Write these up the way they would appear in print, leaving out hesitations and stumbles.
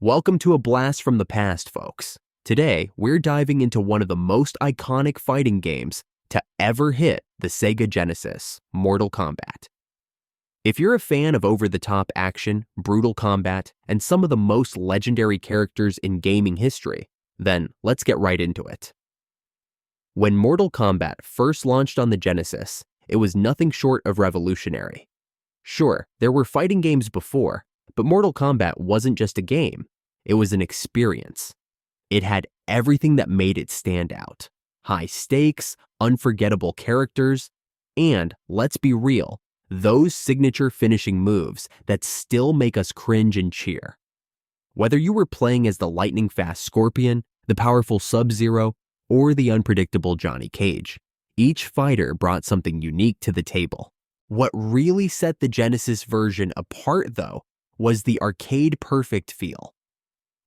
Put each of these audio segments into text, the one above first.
Welcome to a blast from the past, folks. Today, we're diving into one of the most iconic fighting games to ever hit the Sega Genesis, Mortal Kombat. If you're a fan of over-the-top action, brutal combat, and some of the most legendary characters in gaming history, then let's get right into it. When Mortal Kombat first launched on the Genesis, it was nothing short of revolutionary. Sure, there were fighting games before, but Mortal Kombat wasn't just a game. It was an experience. It had everything that made it stand out. High stakes, unforgettable characters, and, let's be real, those signature finishing moves that still make us cringe and cheer. Whether you were playing as the lightning-fast Scorpion, the powerful Sub-Zero, or the unpredictable Johnny Cage, each fighter brought something unique to the table. What really set the Genesis version apart, though, was the arcade-perfect feel.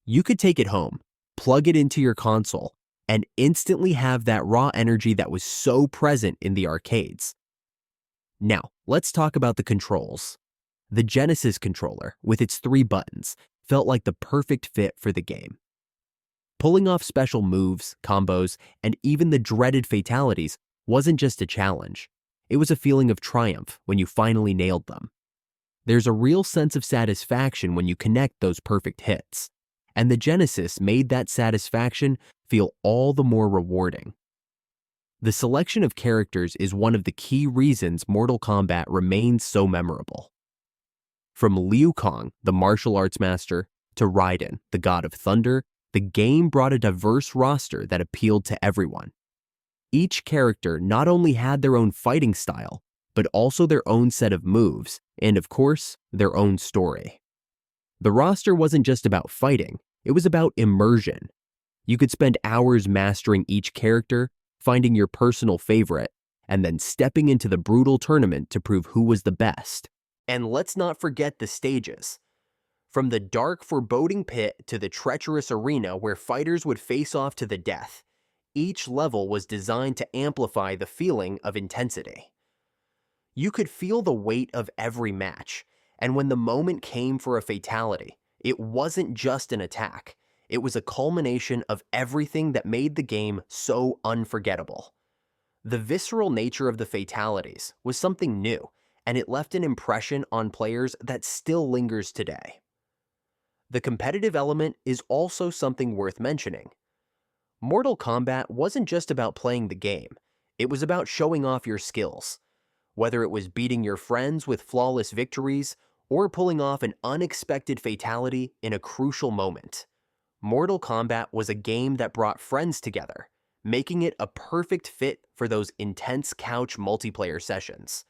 You could take it home, plug it into your console, and instantly have that raw energy that was so present in the arcades. Now, let's talk about the controls. The Genesis controller, with its 3 buttons, felt like the perfect fit for the game. Pulling off special moves, combos, and even the dreaded fatalities wasn't just a challenge. It was a feeling of triumph when you finally nailed them. There's a real sense of satisfaction when you connect those perfect hits. And the Genesis made that satisfaction feel all the more rewarding. The selection of characters is one of the key reasons Mortal Kombat remains so memorable. From Liu Kang, the martial arts master, to Raiden, the god of thunder, the game brought a diverse roster that appealed to everyone. Each character not only had their own fighting style, but also their own set of moves, and of course, their own story. The roster wasn't just about fighting, it was about immersion. You could spend hours mastering each character, finding your personal favorite, and then stepping into the brutal tournament to prove who was the best. And let's not forget the stages. From the dark, foreboding pit to the treacherous arena where fighters would face off to the death, each level was designed to amplify the feeling of intensity. You could feel the weight of every match, and when the moment came for a fatality, it wasn't just an attack. It was a culmination of everything that made the game so unforgettable. The visceral nature of the fatalities was something new, and it left an impression on players that still lingers today. The competitive element is also something worth mentioning. Mortal Kombat wasn't just about playing the game. It was about showing off your skills. Whether it was beating your friends with flawless victories or pulling off an unexpected fatality in a crucial moment, Mortal Kombat was a game that brought friends together, making it a perfect fit for those intense couch multiplayer sessions.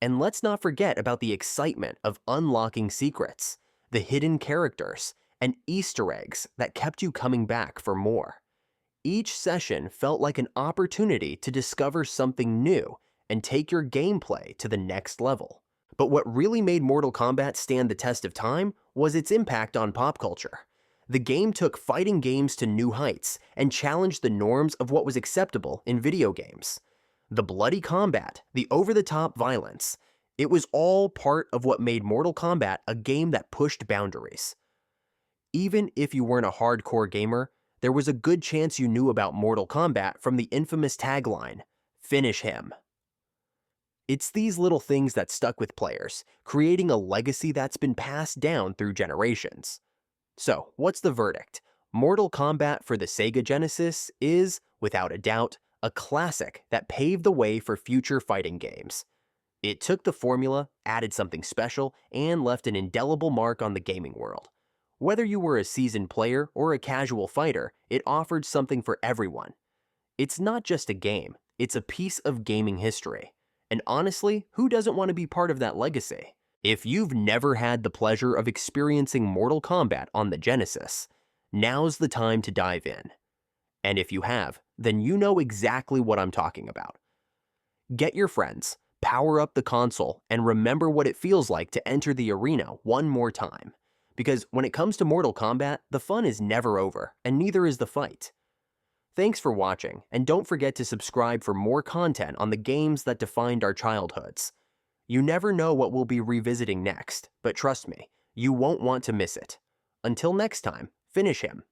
And let's not forget about the excitement of unlocking secrets, the hidden characters, and Easter eggs that kept you coming back for more. Each session felt like an opportunity to discover something new and take your gameplay to the next level. But what really made Mortal Kombat stand the test of time was its impact on pop culture. The game took fighting games to new heights and challenged the norms of what was acceptable in video games. The bloody combat, the over-the-top violence, it was all part of what made Mortal Kombat a game that pushed boundaries. Even if you weren't a hardcore gamer, there was a good chance you knew about Mortal Kombat from the infamous tagline, "Finish him." It's these little things that stuck with players, creating a legacy that's been passed down through generations. So, what's the verdict? Mortal Kombat for the Sega Genesis is, without a doubt, a classic that paved the way for future fighting games. It took the formula, added something special, and left an indelible mark on the gaming world. Whether you were a seasoned player or a casual fighter, it offered something for everyone. It's not just a game, it's a piece of gaming history. And honestly, who doesn't want to be part of that legacy? If you've never had the pleasure of experiencing Mortal Kombat on the Genesis, now's the time to dive in. And if you have, then you know exactly what I'm talking about. Get your friends, power up the console, and remember what it feels like to enter the arena one more time. Because when it comes to Mortal Kombat, the fun is never over, and neither is the fight. Thanks for watching, and don't forget to subscribe for more content on the games that defined our childhoods. You never know what we'll be revisiting next, but trust me, you won't want to miss it. Until next time, finish him.